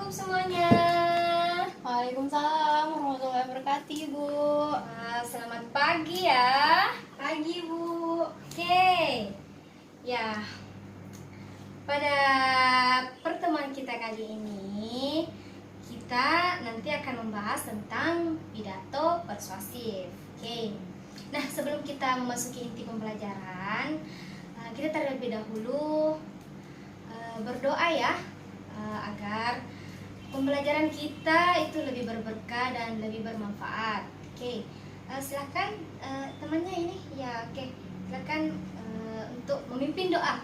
Assalamualaikum semuanya. Waalaikumsalam warahmatullahi wabarakatuh, Ibu. Selamat pagi ya. Pagi, Bu. Oke. Ya, pada pertemuan kita kali ini kita nanti akan membahas tentang pidato persuasif. Oke. Nah, sebelum kita memasuki inti pembelajaran, kita terlebih dahulu berdoa ya, agar pembelajaran kita itu lebih berberkah dan lebih bermanfaat. Oke, silahkan temannya ini ya. Oke, silahkan untuk memimpin doa.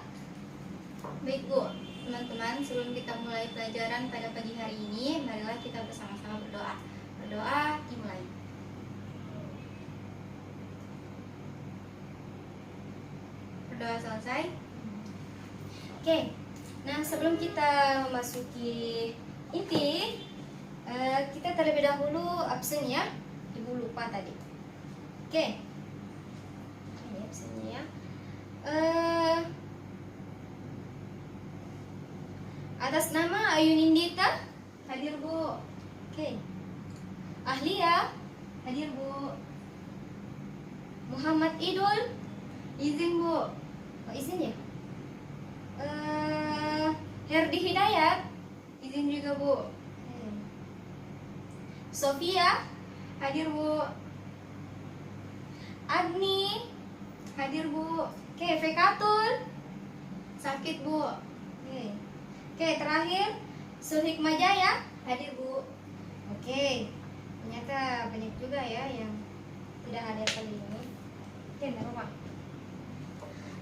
Baik, Bu. Teman-teman, sebelum kita mulai pelajaran pada pagi hari ini, marilah kita bersama-sama berdoa. Berdoa dimulai. Berdoa selesai. Oke, nah sebelum kita memasuki inti, kita terlebih dahulu absen ya. Ibu lupa tadi. Oke, ini absennya ya. Atas nama Ayu Nindita, Hadir, Bu. oke. Ahlia, Hadir, Bu. Muhammad Idul, Izin, Bu. izin ya. Herdi Hidayat, Izin juga, Bu. Sofia, Hadir, Bu. Agni, Hadir, Bu. oke. Fekatul, Sakit, Bu. oke. Terakhir Sulhikmah Jaya. Hadir, Bu. Oke, ternyata banyak juga ya yang tidak hadir kali ini. Oke, normal.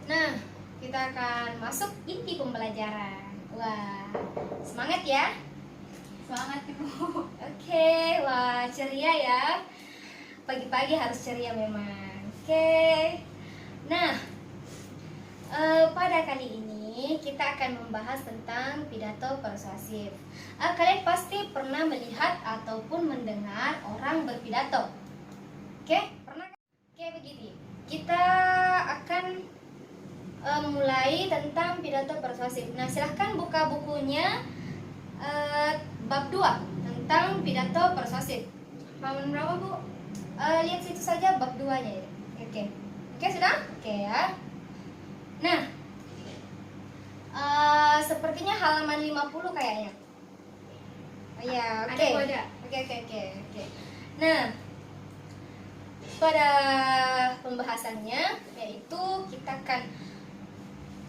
Nah, kita akan masuk inti pembelajaran. Wah, semangat ya. Semangat, Bu. Oke, wah ceria ya. Pagi-pagi harus ceria memang. Oke. Nah, pada kali ini kita akan membahas tentang pidato persuasif. Kalian pasti pernah melihat ataupun mendengar orang berpidato. Oke, pernah? Oke, begini. Kita akan mulai tentang pidato persuasif. Nah, silahkan buka bukunya bab 2 tentang pidato persuasif. Halaman berapa, Bu? Lihat situ saja bab 2-nya ya. Oke. Oke, sudah? Oke ya. Nah, sepertinya halaman 50 kayaknya. Oh ya, oke. Ada. Oke. Nah, pada pembahasannya yaitu kita akan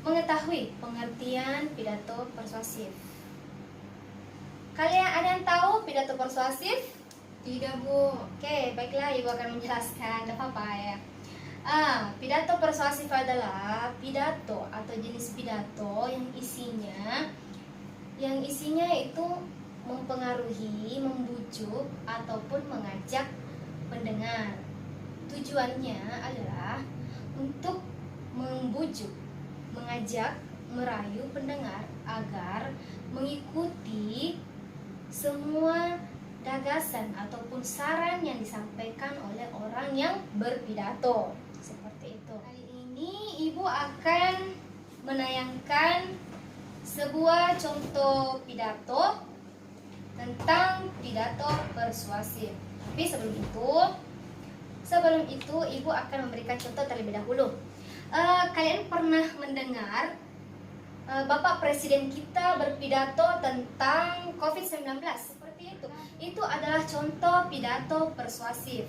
mengetahui pengertian pidato persuasif. Kalian ada yang tahu pidato persuasif? Tidak, Bu. Oke, baiklah, Ibu akan menjelaskan. Tidak apa-apa ya. Pidato persuasif adalah pidato atau jenis pidato yang isinya itu mempengaruhi, membujuk ataupun mengajak pendengar. Tujuannya adalah untuk membujuk, mengajak, merayu pendengar agar mengikuti semua gagasan ataupun saran yang disampaikan oleh orang yang berpidato. Seperti itu. Kali ini Ibu akan menayangkan sebuah contoh pidato tentang pidato persuasif. Tapi sebelum itu Ibu akan memberikan contoh terlebih dahulu. Kalian pernah mendengar Bapak Presiden kita berpidato tentang COVID-19 seperti itu. Itu adalah contoh pidato persuasif,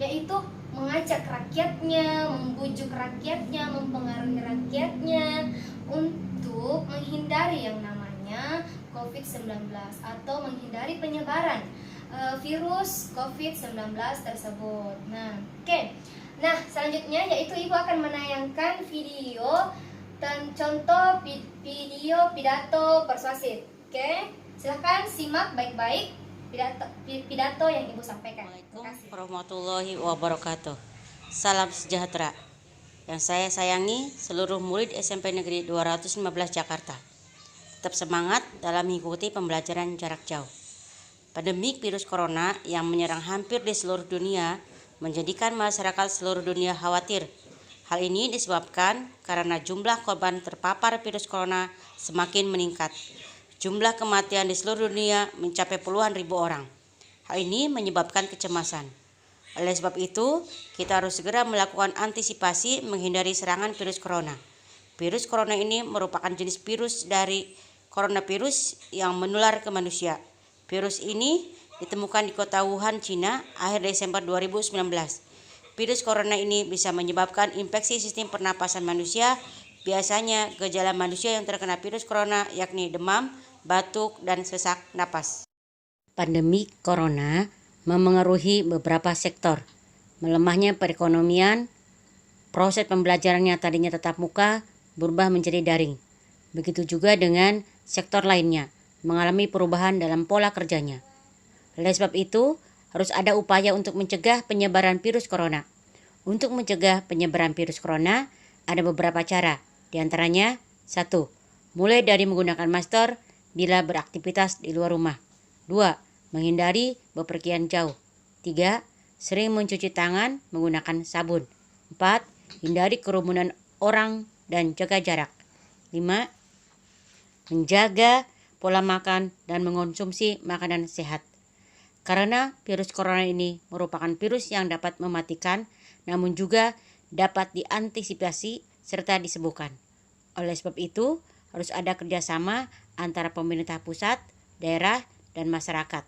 yaitu mengajak rakyatnya, membujuk rakyatnya, mempengaruhi rakyatnya untuk menghindari yang namanya COVID-19 atau menghindari penyebaran virus COVID-19 tersebut. Nah, oke. Nah, selanjutnya yaitu Ibu akan menayangkan video dan contoh video pidato persuasif. Oke, silahkan simak baik-baik pidato yang Ibu sampaikan. Assalamualaikum warahmatullahi wabarakatuh. Salam sejahtera. Yang saya sayangi seluruh murid SMP Negeri 215 Jakarta. Tetap semangat dalam mengikuti pembelajaran jarak jauh. Pandemi virus corona yang menyerang hampir di seluruh dunia menjadikan masyarakat seluruh dunia khawatir. Hal ini disebabkan karena jumlah korban terpapar virus corona semakin meningkat. Jumlah kematian di seluruh dunia mencapai puluhan ribu orang. Hal ini menyebabkan kecemasan. Oleh sebab itu, kita harus segera melakukan antisipasi menghindari serangan virus corona. Virus corona ini merupakan jenis virus dari coronavirus yang menular ke manusia. Virus ini ditemukan di kota Wuhan, Cina, akhir Desember 2019. Virus corona ini bisa menyebabkan infeksi sistem pernapasan manusia. Biasanya gejala manusia yang terkena virus corona yakni demam, batuk, dan sesak napas. Pandemi corona memengaruhi beberapa sektor. Melemahnya perekonomian, proses pembelajaran yang tadinya tatap muka berubah menjadi daring. Begitu juga dengan sektor lainnya, mengalami perubahan dalam pola kerjanya. Oleh sebab itu, harus ada upaya untuk mencegah penyebaran virus corona. Untuk mencegah penyebaran virus corona, ada beberapa cara. Di antaranya, 1. Mulai dari menggunakan masker bila beraktivitas di luar rumah. 2. Menghindari bepergian jauh. 3. Sering mencuci tangan menggunakan sabun. 4. Hindari kerumunan orang dan jaga jarak. 5. Menjaga pola makan dan mengonsumsi makanan sehat. Karena virus corona ini merupakan virus yang dapat mematikan, namun juga dapat diantisipasi serta disembuhkan. Oleh sebab itu, harus ada kerjasama antara pemerintah pusat, daerah, dan masyarakat.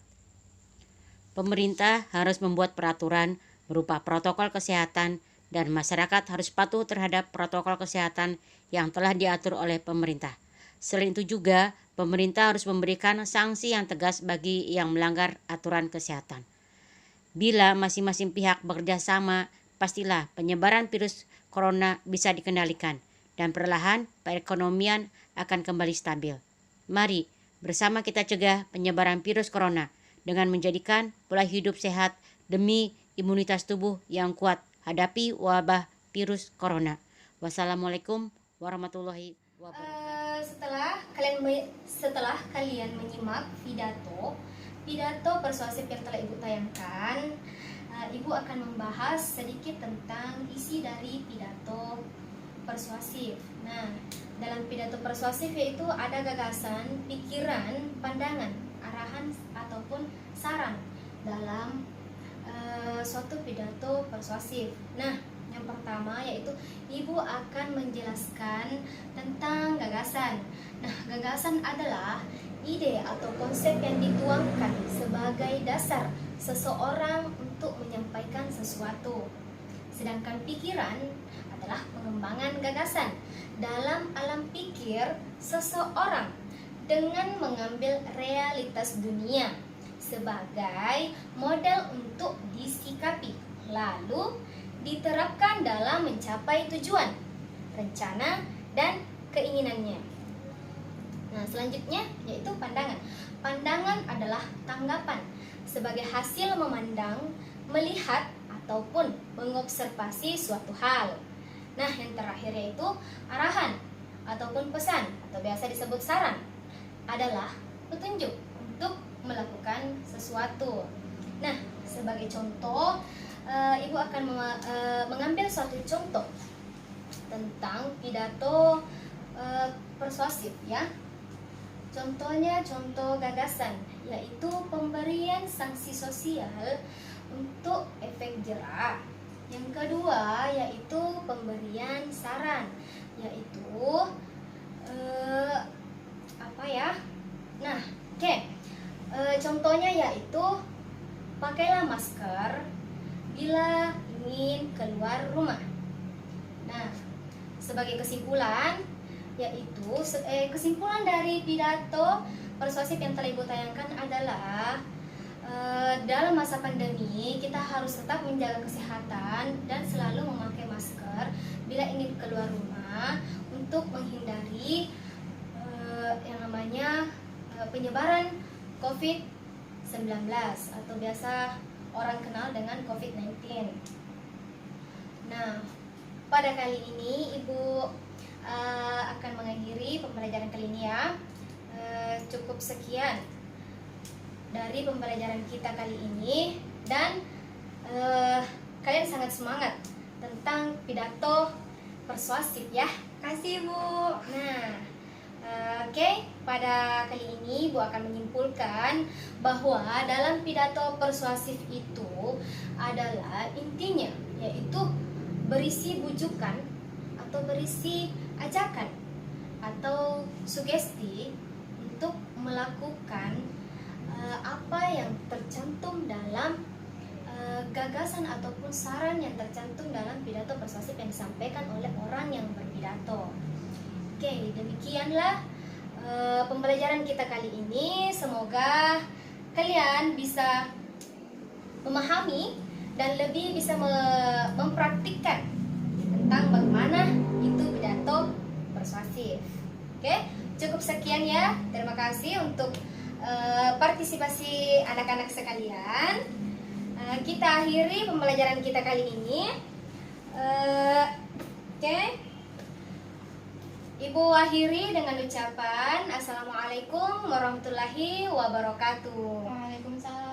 Pemerintah harus membuat peraturan berupa protokol kesehatan dan masyarakat harus patuh terhadap protokol kesehatan yang telah diatur oleh pemerintah. Selain itu juga, pemerintah harus memberikan sanksi yang tegas bagi yang melanggar aturan kesehatan. Bila masing-masing pihak bekerja sama, pastilah penyebaran virus corona bisa dikendalikan dan perlahan perekonomian akan kembali stabil. Mari bersama kita cegah penyebaran virus corona dengan menjadikan pola hidup sehat demi imunitas tubuh yang kuat hadapi wabah virus corona. Wassalamualaikum warahmatullahi wabarakatuh. Setelah kalian menyimak pidato persuasif yang telah Ibu tayangkan, Ibu akan membahas sedikit tentang isi dari pidato persuasif. Nah, dalam pidato persuasif yaitu ada gagasan, pikiran, pandangan, arahan ataupun saran dalam suatu pidato persuasif. Nah, yang pertama yaitu Ibu akan menjelaskan tentang gagasan. Nah, gagasan adalah ide atau konsep yang dituangkan sebagai dasar seseorang untuk menyampaikan sesuatu. Sedangkan pikiran adalah pengembangan gagasan dalam alam pikir seseorang dengan mengambil realitas dunia sebagai model untuk disikapi, lalu diterapkan dalam mencapai tujuan, rencana, dan keinginannya. Nah, selanjutnya yaitu pandangan. Pandangan adalah tanggapan sebagai hasil memandang, melihat, ataupun mengobservasi suatu hal. Nah, yang terakhir yaitu arahan ataupun pesan atau biasa disebut saran adalah petunjuk untuk melakukan sesuatu. Nah, sebagai contoh, Ibu akan mengambil suatu contoh tentang pidato persuasif ya. Contohnya contoh gagasan yaitu pemberian sanksi sosial untuk efek jera. Yang kedua yaitu pemberian saran yaitu contohnya yaitu pakailah masker bila ingin keluar rumah. Nah, sebagai kesimpulan yaitu kesimpulan dari pidato persuasif yang telah Ibu tayangkan adalah dalam masa pandemi kita harus tetap menjaga kesehatan dan selalu memakai masker bila ingin keluar rumah untuk menghindari yang namanya penyebaran COVID-19 atau biasa orang kenal dengan COVID-19. Nah, pada kali ini Ibu akan mengakhiri pembelajaran kali ini ya. Cukup sekian dari pembelajaran kita kali ini dan kalian sangat semangat tentang pidato persuasif ya. Kasih Bu. Nah, Oke, pada kali ini Bu akan menyimpulkan bahwa dalam pidato persuasif itu adalah intinya yaitu berisi bujukan atau berisi ajakan atau sugesti untuk melakukan apa yang tercantum dalam gagasan ataupun saran yang tercantum dalam pidato persuasif yang disampaikan oleh orang yang berpidato. Oke, demikianlah pembelajaran kita kali ini. Semoga kalian bisa memahami dan lebih bisa mempraktikkan tentang bagaimana itu pidato persuasif. Oke, cukup sekian ya. Terima kasih untuk partisipasi anak-anak sekalian. Kita akhiri pembelajaran kita kali ini. Oke. Ibu akhiri dengan ucapan Assalamualaikum warahmatullahi wabarakatuh. Waalaikumsalam